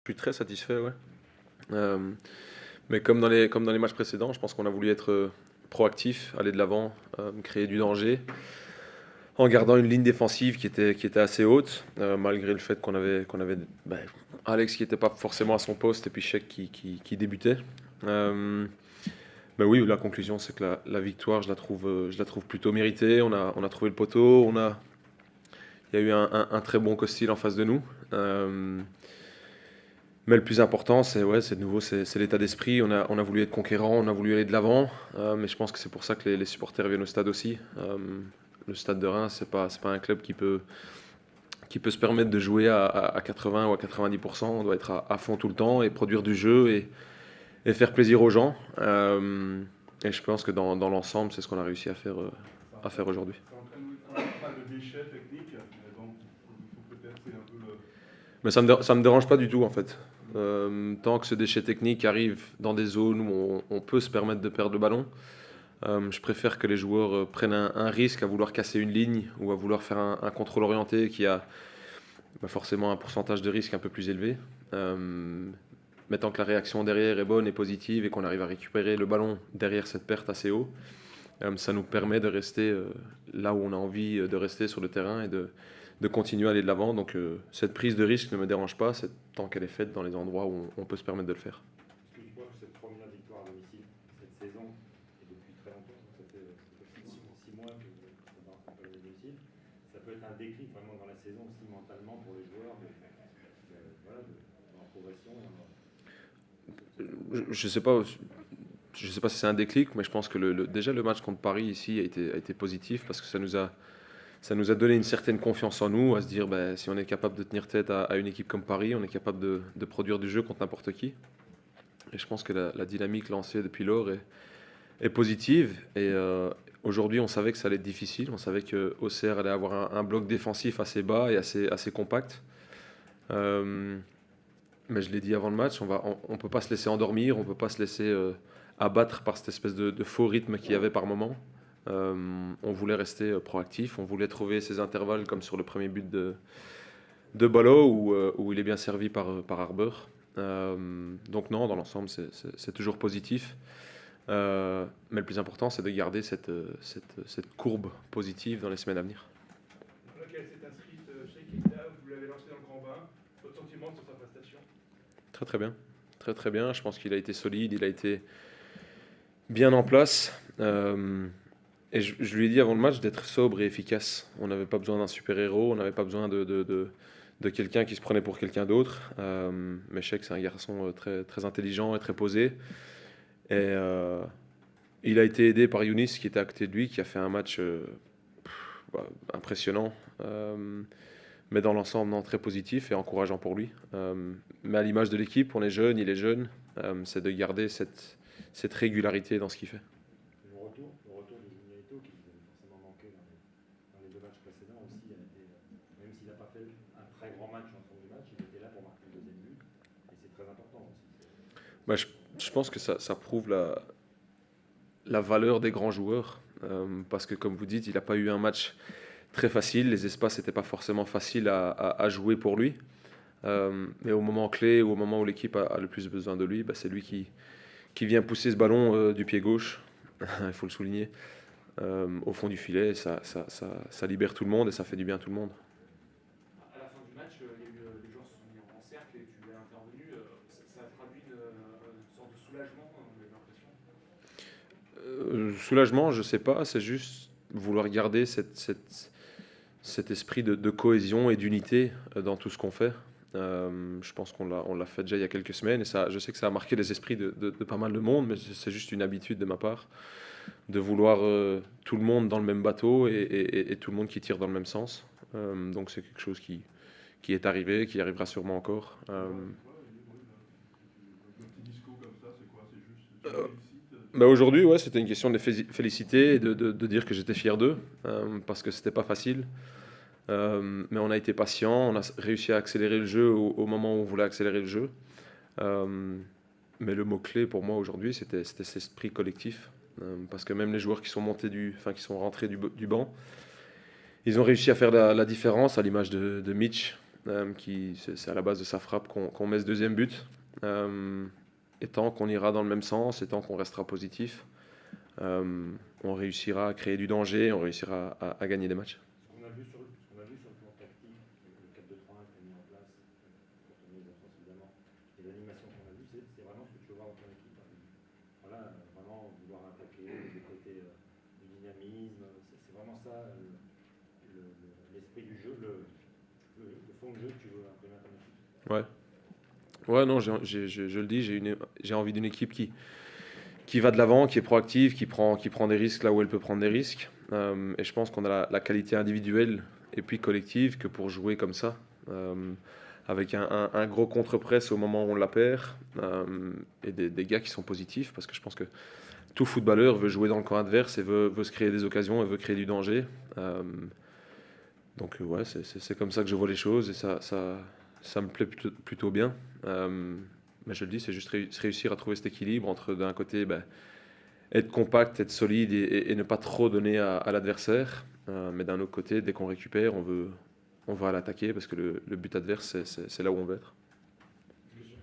suis très satisfait, ouais. Euh, mais comme dans les matchs précédents, je pense qu'on a voulu être proactif, aller de l'avant, créer du danger, en gardant une ligne défensive qui était assez haute, malgré le fait qu'on avait Alex qui n'était pas forcément à son poste et puis Sheik qui débutait. Euh, mais oui, la conclusion, c'est que la victoire, je la trouve plutôt méritée. On a trouvé le poteau, il y a eu un très bon Costil en face de nous. Mais le plus important, c'est ouais, c'est de nouveau, c'est l'état d'esprit. On a voulu être conquérant, on a voulu aller de l'avant. Mais je pense que c'est pour ça que les supporters viennent au stade aussi. Le stade de Reims, c'est pas un club qui peut se permettre de jouer à 80 ou à 90%. On doit être à fond tout le temps et produire du jeu et faire plaisir aux gens. Et je pense que dans l'ensemble, c'est ce qu'on a réussi Ça à faire entraîne, aujourd'hui. ça entraîne pas de déchets techniques, mais bon, il faut peut-être, c'est un peu le. Mais ça me dérange pas du tout en fait. Tant que ce déchet technique arrive dans des zones où on peut se permettre de perdre le ballon, je préfère que les joueurs prennent un risque à vouloir casser une ligne ou à vouloir faire un contrôle orienté qui a forcément un pourcentage de risque un peu plus élevé. Mais tant que la réaction derrière est bonne et positive et qu'on arrive à récupérer le ballon derrière cette perte assez haut, ça nous permet de rester là où on a envie de rester sur le terrain et de continuer à aller de l'avant. Donc cette prise de risque ne me dérange pas tant qu'elle est faite dans les endroits où on peut se permettre de le faire. Est-ce que tu crois que cette première victoire à domicile, cette saison, et depuis très longtemps, ça fait 6 mois que vous êtes en à domicile, ça peut être un déclic vraiment dans la saison aussi mentalement pour les joueurs, voilà, dans la progression Je ne sais pas, je sais pas si c'est un déclic, mais je pense que déjà le match contre Paris ici a été positif parce que ça nous a donné une certaine confiance en nous, à se dire si on est capable de tenir tête à une équipe comme Paris, on est capable de produire du jeu contre n'importe qui. Et je pense que la dynamique lancée depuis lors est positive. Et aujourd'hui, on savait que ça allait être difficile. On savait que Auxerre allait avoir un bloc défensif assez bas et assez compact. Euh, mais je l'ai dit avant le match, on peut pas se laisser endormir, on peut pas se laisser abattre par cette espèce de faux rythme qu'il y avait par moment. On voulait rester proactif, on voulait trouver ces intervalles comme sur le premier but de Ballot où il est bien servi par Harbour. Donc non, dans l'ensemble, c'est toujours positif. Mais le plus important, c'est de garder cette courbe positive dans les semaines à venir. Laquelle s'est inscrite chez Keita, vous l'avez lancé dans le grand bain. Votre sentiment sur sa prestation? Très très bien. Très très bien. Je pense qu'il a été solide, il a été bien en place. Et je lui ai dit avant le match d'être sobre et efficace. On n'avait pas besoin d'un super-héros, on n'avait pas besoin de quelqu'un qui se prenait pour quelqu'un d'autre. Mais je sais que c'est un garçon très, très intelligent et très posé. Et il a été aidé par Younis qui était à côté de lui, qui a fait un match impressionnant. Mais dans l'ensemble, non, très positif et encourageant pour lui. Mais à l'image de l'équipe, on est jeune, il est jeune. C'est de garder cette régularité dans ce qu'il fait. le retour de Juninho qui vous avait forcément manqué dans les deux matchs précédents aussi, même s'il n'a pas fait un très grand match en fond du match, il était là pour marquer le deuxième but, et c'est très important aussi. Bah, je pense que ça prouve la valeur des grands joueurs. Parce que, comme vous dites, il n'a pas eu un match très facile. Les espaces n'étaient pas forcément faciles à jouer pour lui. Mais au moment clé, ou au moment où l'équipe a le plus besoin de lui, c'est lui qui vient pousser ce ballon du pied gauche, il faut le souligner, au fond du filet. Ça libère tout le monde et ça fait du bien à tout le monde. À la fin du match, les joueurs se sont mis en cercle et tu es intervenu. Ça a traduit une sorte de soulagement, on a eu l'impression. Soulagement, je sais pas, c'est juste vouloir garder cet esprit de cohésion et d'unité dans tout ce qu'on fait. Je pense qu'on l'a fait déjà il y a quelques semaines et ça, je sais que ça a marqué les esprits de pas mal de monde, mais c'est juste une habitude de ma part de vouloir tout le monde dans le même bateau et tout le monde qui tire dans le même sens. Donc c'est quelque chose qui est arrivé, qui arrivera sûrement encore. Le petit discours comme ça, c'est quoi? C'est juste, tu les félicites? Aujourd'hui, ouais, c'était une question de les féliciter et de dire que j'étais fier d'eux, parce que c'était pas facile. Mais on a été patient, on a réussi à accélérer le jeu au moment où on voulait accélérer le jeu. Euh, mais le mot-clé pour moi aujourd'hui, c'était cet esprit collectif. Parce que même les joueurs qui sont qui sont rentrés du banc, ils ont réussi à faire la différence à l'image de Mitch, C'est à la base de sa frappe qu'on met ce deuxième but. Et tant qu'on ira dans le même sens, et tant qu'on restera positif, on réussira à créer du danger, on réussira à gagner des matchs. Ce qu'on a vu sur le plan tactique, le 4-2-3-1 qui est mis en place, pour tenir les absences évidemment, et l'animation qu'on a vue, c'est vraiment ce que tu veux voir dans ton équipe. Voilà, vraiment vouloir attaquer, des côtés du dynamisme, c'est vraiment ça l'esprit du jeu, le fond de jeu que tu veux imprimer à ton équipe. Ouais. Ouais, non, je le dis, j'ai envie d'une équipe qui va de l'avant, qui est proactive, qui prend des risques là où elle peut prendre des risques. Et je pense qu'on a la qualité individuelle et puis collective que pour jouer comme ça, avec un gros contre-press au moment où on la perd, et des gars qui sont positifs, parce que je pense que tout footballeur veut jouer dans le camp adverse et veut se créer des occasions et veut créer du danger. Donc ouais, c'est comme ça que je vois les choses et ça me plaît plutôt bien. Mais je le dis, c'est juste réussir à trouver cet équilibre entre d'un côté être compact, être solide et ne pas trop donner à l'adversaire. Mais d'un autre côté, dès qu'on récupère, on va l'attaquer parce que le but adverse, c'est là où on veut être. Juste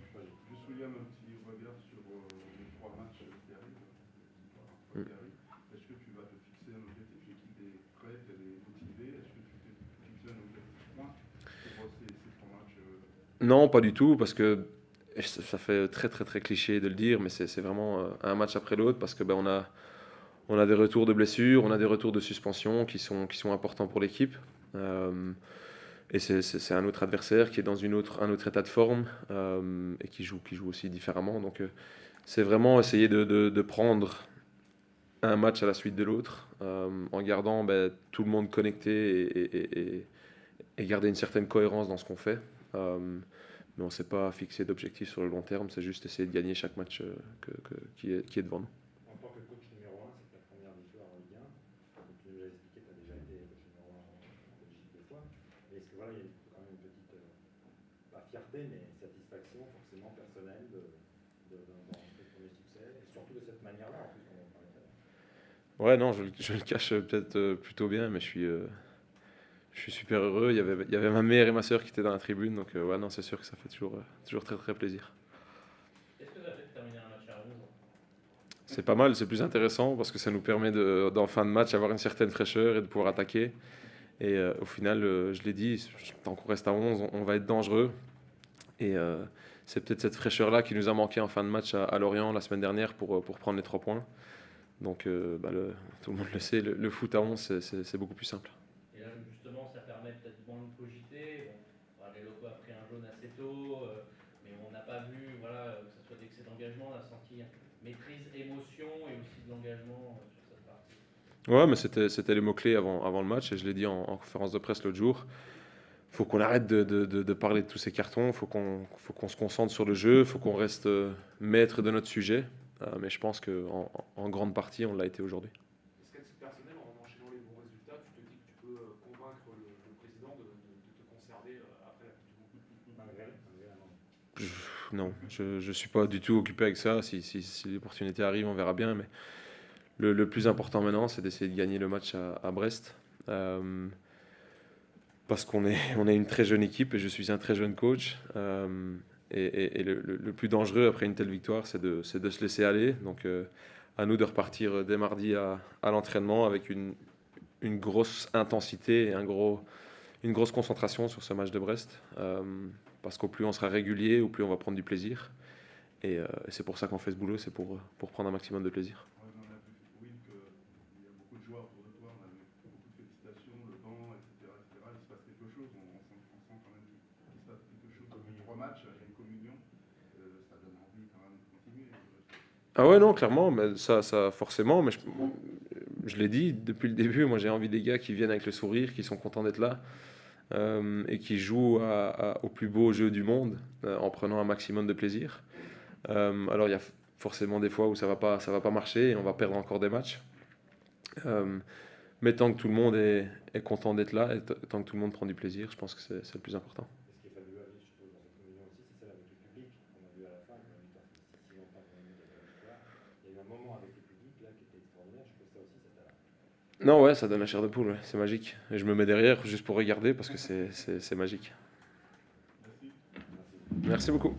William, un petit regard sur les 3 matchs qui arrivent. Est-ce que tu vas te fixer un objectif? L'équipe est prête, elle est motivée. Est-ce que tu t'es fixé un objectif point pour ces 3 matchs? Non, pas du tout, parce que ça fait très très très cliché de le dire, mais c'est vraiment un match après l'autre parce que on a des retours de blessures, on a des retours de suspension qui sont importants pour l'équipe. Et c'est un autre adversaire qui est dans un autre état de forme, et qui joue aussi différemment. Donc c'est vraiment essayer de prendre un match à la suite de l'autre, en gardant tout le monde connecté et garder une certaine cohérence dans ce qu'on fait. Mais on ne s'est pas fixé d'objectif sur le long terme, c'est juste essayer de gagner chaque match qui est devant nous. En tant que coach numéro 1, c'est ta première victoire en Ligue 1. Donc, tu nous l'as expliqué, tu as déjà été coach numéro 1 en Belgique 2 fois. Mais est-ce que voilà, il y a quand même une petite, pas fierté, mais satisfaction forcément personnelle dans ce premier succès, et surtout de cette manière-là, en plus, on en parlait tout à l'heure. Ouais, non, je le cache peut-être plutôt bien, mais je suis super heureux. Il y avait ma mère et ma sœur qui étaient dans la tribune, donc ouais, non, c'est sûr que ça fait toujours très très plaisir. Est-ce que ça fait de terminer un match à 11? C'est pas mal, c'est plus intéressant parce que ça nous permet d'en fin de match avoir une certaine fraîcheur et de pouvoir attaquer. Et au final, je l'ai dit, tant qu'on reste à 11, on va être dangereux. Et c'est peut-être cette fraîcheur-là qui nous a manqué en fin de match à Lorient la semaine dernière pour prendre les 3 points. Donc tout le monde le sait, le foot à 11, c'est beaucoup plus simple. Et là, justement, ça permet peut-être moins de cogiter. Bon, les locaux a pris un jaune assez tôt, mais on n'a pas vu que ce soit d'excès d'engagement. On a senti maîtrise, émotion et aussi de l'engagement sur cette partie. Ouais, mais c'était les mots-clés avant le match et je l'ai dit en conférence de presse l'autre jour. Faut qu'on arrête de parler de tous ces cartons, faut qu'on se concentre sur le jeu, faut qu'on reste maître de notre sujet. Mais je pense qu'en grande partie, on l'a été aujourd'hui. Est-ce qu'à titre personnel, en enchaînant les bons résultats, tu te dis que tu peux convaincre le président de te conserver après la Coupe du Monde? Malgré la main. Non, je suis pas du tout occupé avec ça. Si l'opportunité arrive, on verra bien. Mais le plus important maintenant, c'est d'essayer de gagner le match à Brest. Parce qu'on est une très jeune équipe et je suis un très jeune coach. Et le plus dangereux après une telle victoire, c'est de se laisser aller. Donc à nous de repartir dès mardi à l'entraînement avec une grosse intensité et une grosse concentration sur ce match de Brest. Parce qu'au plus on sera régulier, au plus on va prendre du plaisir. Et c'est pour ça qu'on fait ce boulot, c'est pour prendre un maximum de plaisir. On a vu, Will, qu'il y a beaucoup de joueurs autour de toi, on a eu beaucoup de félicitations, le banc, etc. Il se passe quelque chose, on sent quand même qu'il se passe quelque chose. Comme 3 matchs, il y a une communion, ça donne envie quand même de continuer. Ah ouais, non, clairement, mais ça forcément, mais je l'ai dit depuis le début, moi j'ai envie des gars qui viennent avec le sourire, qui sont contents d'être là, et qui jouent au plus beau jeu du monde, en prenant un maximum de plaisir. Alors il y a forcément des fois où ça va pas marcher et on va perdre encore des matchs. Mais tant que tout le monde est content d'être là, et tant que tout le monde prend du plaisir, je pense que c'est le plus important. Et ce qui est fabuleux, je trouve, dans cette communion aussi, c'est celle avec le public. On a vu à la fin, quand la victoire, c'est si longtemps qu'on a mis avec la victoire. Il y a eu un moment avec le public là qui était extraordinaire. Je trouve ça aussi, ça t'a. Non, ouais, ça donne la chair de poule, ouais, c'est magique. Et je me mets derrière juste pour regarder parce que c'est magique. Merci beaucoup.